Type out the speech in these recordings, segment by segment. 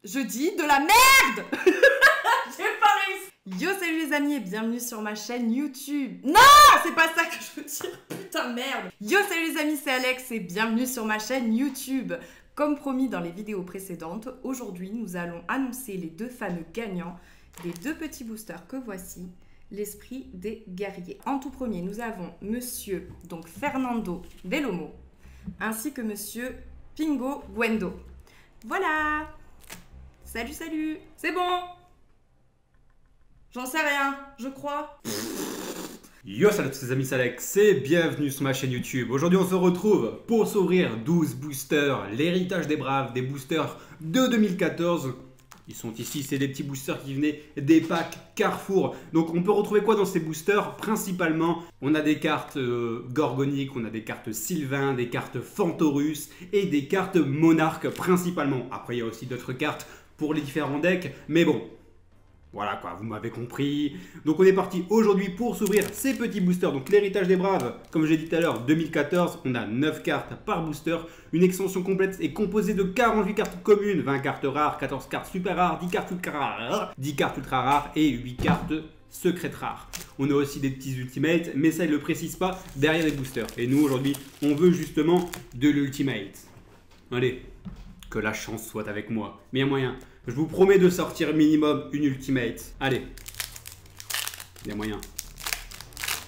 Je dis de la merde. J'ai pas réussi. Yo, salut les amis et bienvenue sur ma chaîne YouTube. Non, c'est pas ça que je veux dire, putain merde. Yo, salut les amis, c'est Alex et bienvenue sur ma chaîne YouTube. Comme promis dans les vidéos précédentes, aujourd'hui nous allons annoncer les deux fameux gagnants des deux petits boosters que voici, l'esprit des guerriers. En tout premier, nous avons monsieur donc Fernando Bellomo ainsi que monsieur Pingo Gwendo. Voilà. Salut, salut. C'est bon. J'en sais rien, je crois. Yo, salut à tous les amis, c'est Alex et bienvenue sur ma chaîne YouTube. Aujourd'hui on se retrouve pour s'ouvrir 12 boosters, l'héritage des braves, des boosters de 2014. Ils sont ici, c'est des petits boosters qui venaient des packs Carrefour. Donc on peut retrouver quoi dans ces boosters? Principalement, on a des cartes Gorgoniques, on a des cartes Sylvain, des cartes Fantorus et des cartes Monarque principalement. Après il y a aussi d'autres cartes pour les différents decks, mais bon. Voilà quoi, vous m'avez compris. Donc on est parti aujourd'hui pour s'ouvrir ces petits boosters. Donc l'héritage des braves, comme j'ai dit tout à l'heure, 2014, on a 9 cartes par booster. Une extension complète est composée de 48 cartes communes, 20 cartes rares, 14 cartes super rares, 10 cartes ultra rares, 10 cartes ultra rares et 8 cartes secrètes rares. On a aussi des petits ultimates, mais ça il ne le précise pas derrière les boosters. Et nous aujourd'hui, on veut justement de l'ultimate. Allez, que la chance soit avec moi. Mais il y a moyen. Je vous promets de sortir minimum une ultimate. Allez. Il y a moyen.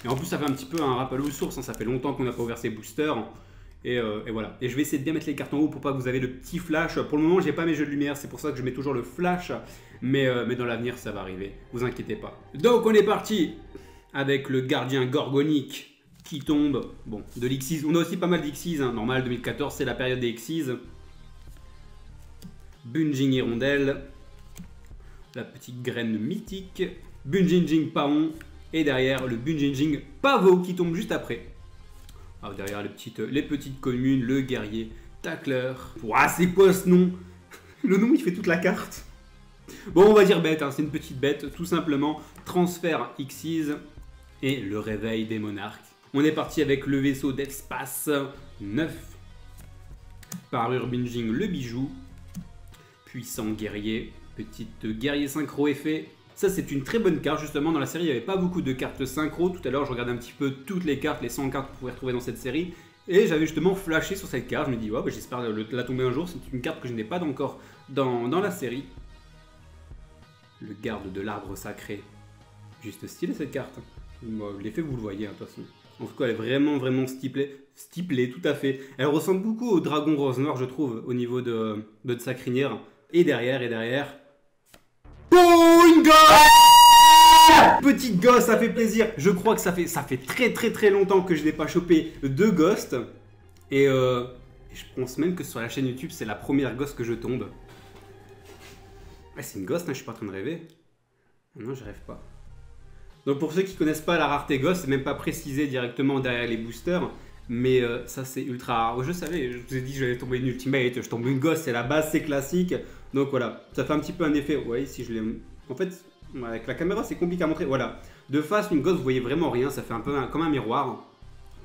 Et en plus, ça fait un petit peu un rappel aux sources. Hein. Ça fait longtemps qu'on n'a pas ouvert ces boosters. Et voilà. Et je vais essayer de bien mettre les cartes en haut pour pas que vous avez le petit flash. Pour le moment, j'ai pas mes jeux de lumière. C'est pour ça que je mets toujours le flash. Mais dans l'avenir, ça va arriver. Vous inquiétez pas. Donc, on est parti avec le gardien Gorgonique qui tombe. Bon, de l'Xyz. On a aussi pas mal d'Xyz. Hein. Normal, 2014, c'est la période des Xyz. Bunjing Hirondelle, la petite graine mythique, Bunjing Paon, et derrière le Bunjing Pavot qui tombe juste après. Ah, derrière les petites communes, le guerrier, Tacler. Ouah, c'est quoi ce nom? Le nom il fait toute la carte. Bon, on va dire bête, hein, c'est une petite bête, tout simplement. Transfert Xyz et le réveil des monarques. On est parti avec le vaisseau d'espace 9. Parure Bunjing le bijou. Puissant guerrier, petite guerrier synchro effet. Ça c'est une très bonne carte, justement dans la série il n'y avait pas beaucoup de cartes synchro. Tout à l'heure je regardais un petit peu toutes les cartes, les 100 cartes que vous pouvez retrouver dans cette série. Et j'avais justement flashé sur cette carte, je me dis ouais, bah, j'espère la tomber un jour. C'est une carte que je n'ai pas encore dans la série. Le garde de l'arbre sacré. Juste stylé cette carte. L'effet vous le voyez hein, de toute façon. En tout cas elle est vraiment stipulée, tout à fait. Elle ressemble beaucoup au dragon rose noir je trouve au niveau de sa crinière. Et derrière... Oh, une gosse! Petite gosse, ça fait plaisir. Je crois que ça fait très longtemps que je n'ai pas chopé de ghost. Et je pense même que sur la chaîne YouTube, c'est la première gosse que je tombe. Ah, c'est une gosse, hein, je suis pas en train de rêver. Non, je rêve pas. Donc pour ceux qui connaissent pas la rareté ghost, c'est même pas précisé directement derrière les boosters. Mais ça c'est ultra rare. Je savais, je vous ai dit que j'allais tomber une ultimate, je tombe une gosse, c'est la base, c'est classique. Donc voilà, ça fait un petit peu un effet. Vous voyez, si je l'ai... En fait, avec la caméra c'est compliqué à montrer. Voilà, de face une gosse vous voyez vraiment rien, ça fait un peu comme un miroir.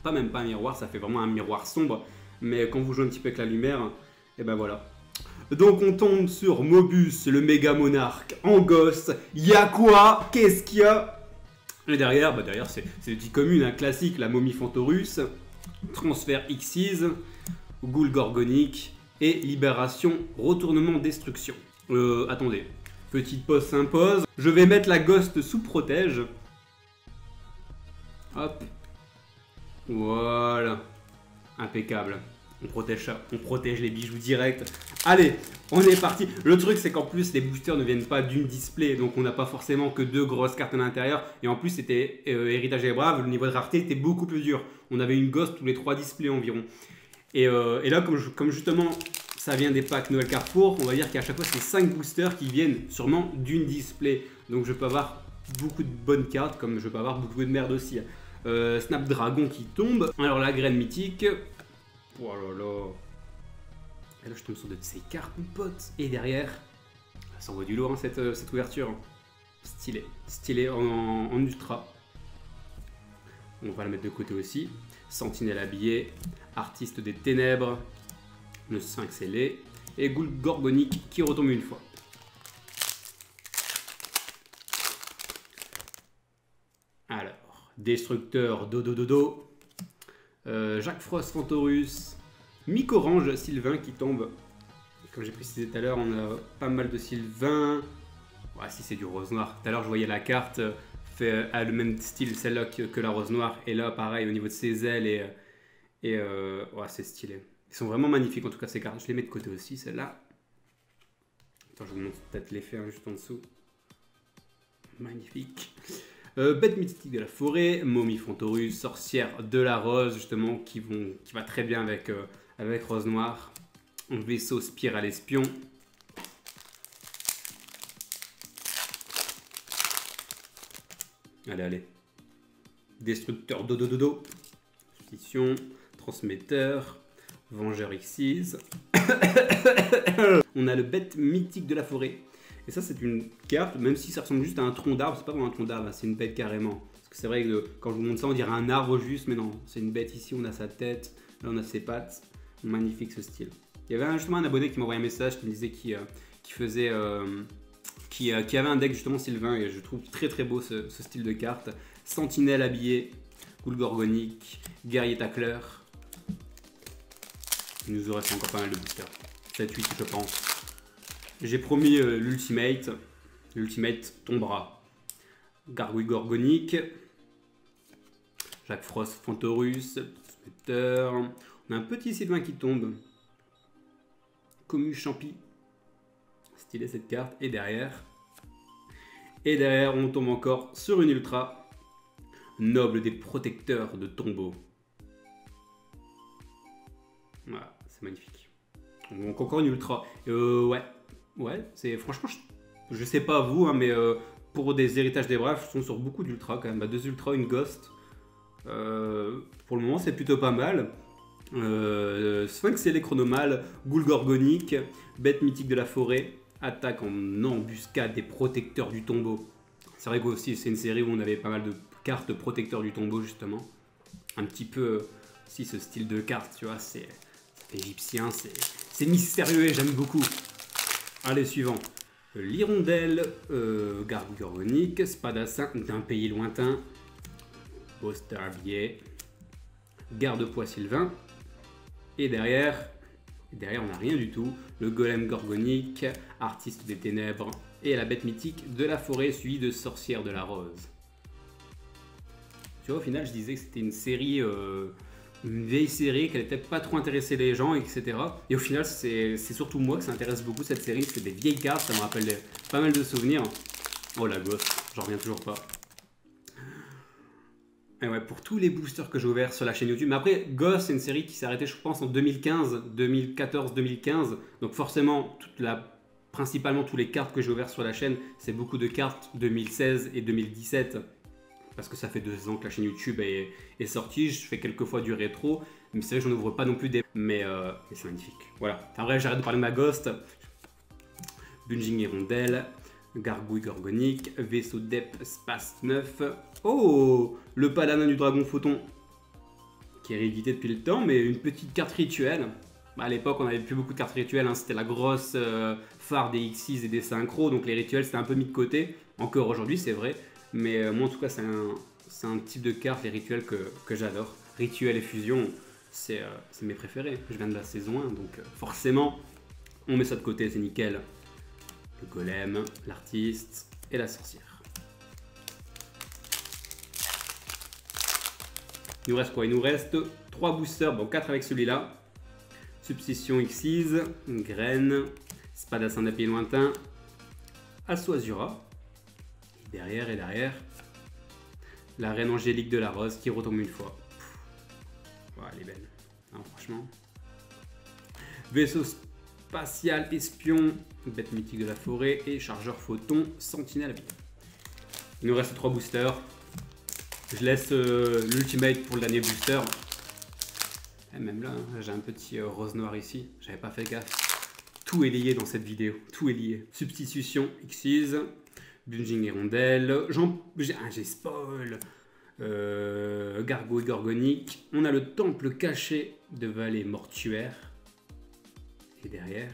Même pas un miroir, ça fait vraiment un miroir sombre. Mais quand vous jouez un petit peu avec la lumière, et ben voilà. Donc on tombe sur Mobus, le méga monarque en gosse. Y'a quoi? Qu'est-ce qu'il y a? Et derrière, derrière c'est des petites communes, un classique, la momie Fantorus. Transfert Xyz, Ghoul Gorgonique et Libération, Retournement, Destruction. Attendez, petite pause s'impose. Je vais mettre la ghost sous protège. Hop. Voilà. Impeccable. On protège ça, on protège les bijoux directs. Allez, on est parti. Le truc c'est qu'en plus les boosters ne viennent pas d'une display, donc on n'a pas forcément que deux grosses cartes à l'intérieur. Et en plus c'était héritage des braves, le niveau de rareté était beaucoup plus dur. On avait une ghost tous les 3 displays environ. Et là comme justement ça vient des packs Noël Carrefour, on va dire qu'à chaque fois c'est 5 boosters qui viennent sûrement d'une display. Donc je peux avoir beaucoup de bonnes cartes, comme je peux avoir beaucoup de merde aussi. Snapdragon qui tombe. Alors la graine mythique. Oh là là. Et là je tombe sur de ces cartes mon pote. Et derrière, ça envoie du lourd hein, cette ouverture. Stylé. Stylé en ultra. On va la mettre de côté aussi. Sentinelle habillée. Artiste des ténèbres. Le Sphinx ailé. Et Ghoul Gorgonique qui retombe une fois. Destructeur Dodo. Jacques Frost Fantorus. Micorange Sylvain qui tombe. Comme j'ai précisé tout à l'heure, on a pas mal de Sylvain. Ouais, si c'est du rose noir. Tout à l'heure, je voyais la carte a le même style, celle-là que la rose noire. Et là, pareil, au niveau de ses ailes ouais, c'est stylé. Ils sont vraiment magnifiques, en tout cas, ces cartes. Je les mets de côté aussi, celle-là. Attends, je vous montre peut-être l'effet juste en dessous. Magnifique. Bête mythique de la forêt, momie Fantorus, sorcière de la rose, justement, qui va très bien avec rose noire. Vaisseau spirale espion. Allez. Destructeur Dodo. Substitution. Transmetteur. Vengeur Xyz. On a le bête mythique de la forêt. Et ça, c'est une carte, même si ça ressemble juste à un tronc d'arbre, c'est pas vraiment un tronc d'arbre, c'est une bête carrément. Parce que c'est vrai que quand je vous montre ça, on dirait un arbre juste, mais non, c'est une bête ici, on a sa tête, là on a ses pattes. Magnifique ce style. Il y avait justement un abonné qui m'a envoyé un message qui me disait qu'il avait un deck justement Sylvain, et je trouve très très beau ce style de carte. Sentinelle habillée, Ghoul Gorgonique, Guerrier Tacleur. Il nous aurait fait encore pas mal de boosters. 7-8 je pense. J'ai promis l'ultimate. L'ultimate tombera. Gargouille Gorgonique. Jacques Frost Fantorus. Transmetteur. On a un petit Sylvain qui tombe. Commu Champi. Stylé cette carte. Et derrière, on tombe encore sur une ultra. Noble des protecteurs de tombeaux. Voilà, c'est magnifique. Donc encore une ultra. Ouais, c'est franchement, je sais pas vous, hein, mais pour des héritages des braves, je suis sur beaucoup d'ultra quand même. Bah, 2 ultras, une ghost. Pour le moment, c'est plutôt pas mal. Sphinx et les chronomales, Ghoul Gorgonique, bête mythique de la forêt, attaque en embuscade des protecteurs du tombeau. C'est vrai que aussi c'est une série où on avait pas mal de cartes protecteurs du tombeau justement. Un petit peu, si ce style de carte, tu vois, c'est égyptien, c'est mystérieux et j'aime beaucoup. Allez, suivant. L'hirondelle, gargouille gorgonique, spadassin d'un pays lointain, Ostarbier, garde-poids Sylvain, et derrière on n'a rien du tout, le golem gorgonique, artiste des ténèbres, et la bête mythique de la forêt suivie de sorcière de la rose. Tu vois, au final, je disais que c'était une série, une vieille série, qu'elle n'était pas trop intéressée les gens, etc. Et au final, c'est surtout moi que ça intéresse beaucoup cette série, c'est des vieilles cartes, ça me rappelle pas mal de souvenirs. Oh la gosse, j'en reviens toujours pas. Et ouais, pour tous les boosters que j'ai ouverts sur la chaîne YouTube. Mais après, Ghost, c'est une série qui s'est arrêtée, je pense, en 2014-2015. Donc forcément, principalement tous les cartes que j'ai ouvertes sur la chaîne, c'est beaucoup de cartes 2016 et 2017. Parce que ça fait 2 ans que la chaîne YouTube est sortie. Je fais quelques fois du rétro. Mais c'est vrai que j'en ouvre pas non plus des... Mais c'est magnifique. Voilà. Enfin bref, j'arrête de parler de ma Ghost. Bunjing Hirondelle. Gargouille Gorgonique, Vaisseau d'Ep Space 9. Oh, le paladin du dragon photon, qui est réédité depuis le temps, mais une petite carte rituelle. Bah, à l'époque, on n'avait plus beaucoup de cartes rituelles, hein. C'était la grosse phare des X6 et des synchros, donc les rituels, c'était un peu mis de côté. Encore aujourd'hui, c'est vrai, mais moi, en tout cas, c'est un type de carte, les rituels, que j'adore. Rituel et fusion, c'est mes préférés. Je viens de la saison 1, donc forcément, on met ça de côté, c'est nickel. Le golem, l'artiste et la sorcière. Il nous reste quoi? Il nous reste 3 boosters, bon 4 avec celui-là. Substitution Xyz, graine, spadassin d'un pays lointain, Assoazura. Et derrière, la reine angélique de la rose qui retombe une fois. Ouais, elle est belle, hein, franchement. Vaisseau spatial espion, bête mythique de la forêt et chargeur photon, sentinelle habillée. Il nous reste 3 boosters. Je laisse l'ultimate pour le dernier booster. Et même là, hein, j'ai un petit rose noir ici. J'avais pas fait gaffe. Tout est lié dans cette vidéo. Tout est lié. Substitution Xyz, Bunjing Hirondelle. J'ai spoil. Gargouille Gorgonique. On a le temple caché de Vallée Mortuaire. Et derrière,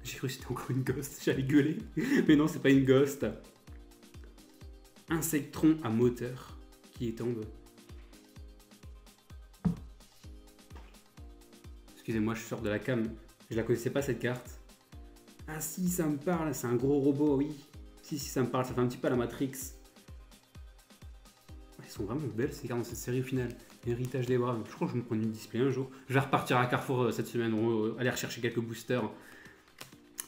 j'ai cru que c'était encore une ghost, j'allais gueuler. Mais non, c'est pas une ghost. Insectron à moteur qui tombe. Excusez-moi, je sors de la cam. Je la connaissais pas cette carte. Ah si, ça me parle, c'est un gros robot, oui. Si, ça me parle, ça fait un petit peu à la Matrix. Elles sont vraiment belles ces cartes dans cette série au final. Héritage des Braves. Je crois que je me prends une display un jour. Je vais repartir à Carrefour cette semaine, aller rechercher quelques boosters.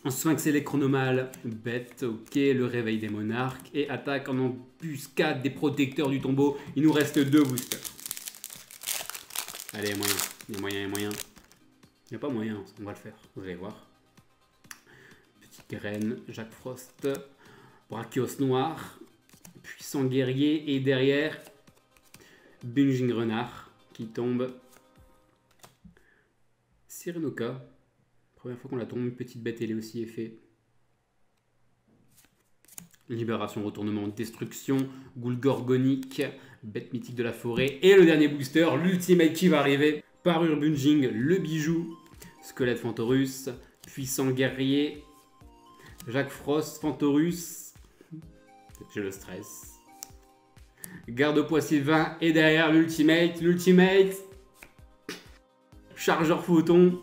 En Sphinx électronomal, bête, ok, le réveil des monarques et attaque en embuscade des protecteurs du tombeau. Il nous reste 2 boosters. Allez, moyen. Il y a moyen, il y a moyen. Il n'y a pas moyen, on va le faire, vous allez voir. Petite graine, Jack Frost, Brachios noir, puissant guerrier et derrière Bunging renard qui tombe. Sirenoka. Première fois qu'on la tombe, une petite bête, elle est aussi effet. Libération, retournement, destruction, Ghoul gorgonique, bête mythique de la forêt. Et le dernier booster, l'ultimate qui va arriver. Parure Bunging, le bijou, squelette Fantorus, puissant guerrier, Jack Frost, Fantorus, j'ai le stress. Garde-poids Sylvain et derrière l'ultimate, chargeur photon,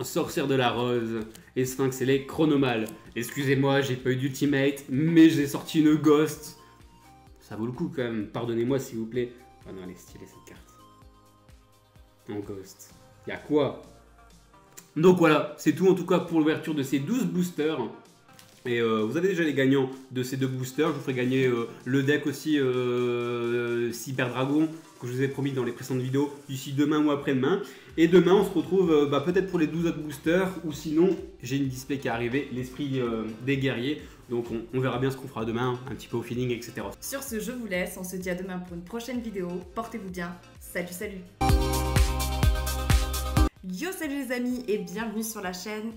sorcière de la rose et Sphinx électronomal. Excusez-moi, j'ai pas eu d'ultimate, mais j'ai sorti une ghost. Ça vaut le coup quand même, pardonnez-moi s'il vous plaît. Ah non, elle est stylée cette carte. En ghost. Y'a quoi? Donc voilà, c'est tout en tout cas pour l'ouverture de ces 12 boosters. Et vous avez déjà les gagnants de ces 2 boosters. Je vous ferai gagner le deck aussi Cyber Dragon que je vous ai promis dans les précédentes vidéos d'ici demain ou après-demain. Et demain on se retrouve peut-être pour les 12 autres boosters ou sinon j'ai une display qui est arrivée, l'esprit des guerriers. Donc on verra bien ce qu'on fera demain, un petit peu au feeling, etc. Sur ce, je vous laisse. On se dit à demain pour une prochaine vidéo. Portez-vous bien. Salut, salut. Yo, salut les amis et bienvenue sur la chaîne.